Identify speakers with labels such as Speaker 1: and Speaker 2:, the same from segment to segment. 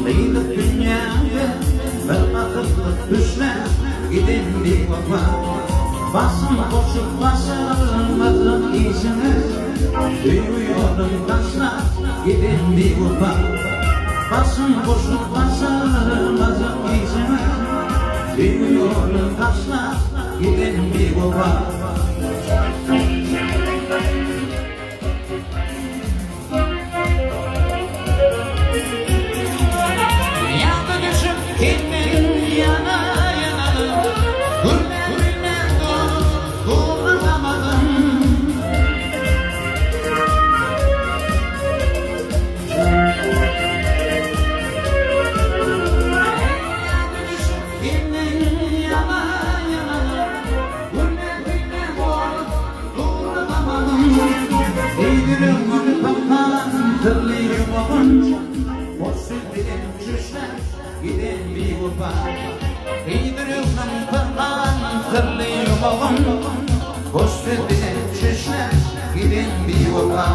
Speaker 1: Kıyılıp dünyaya bir akıllı düşler gidin bir baba. Basın koşup basarmadım izini, duyuyorum taşlar gidin bir baba. Basın koşup basarmadım izini, duyuyorum taşlar gidin bir baba. Gidin bir baba, yedirirdim falan zırlıyım oğlum. Hoş verdin çeşme, gidin bir baba.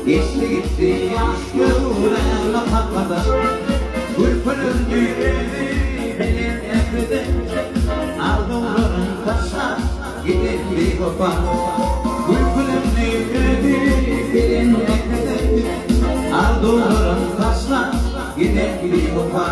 Speaker 1: Geçti gitti yaş göğüne patladı. Gülpünün düğünü benim nefredim. Ardımların taşlar gidin bir baba. Gülpünün düğünü benim nefredim. Ardımların taşlar gidin bir baba.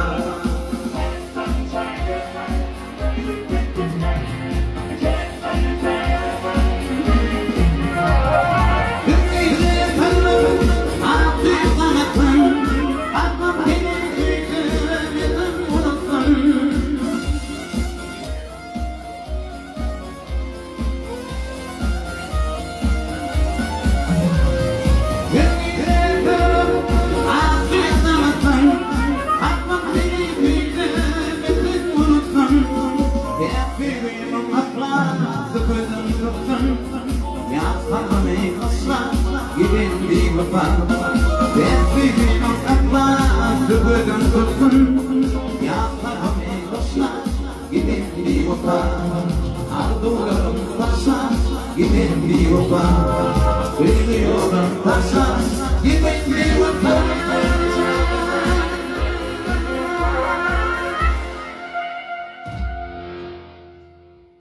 Speaker 1: Gidin bir baba, ben bir gün akla tıbırdan tutun. Yaparım dostlar, gidin bir baba. Ardularım taşlar, gidin bir baba. Biliyorum taşlar, gidin bir baba.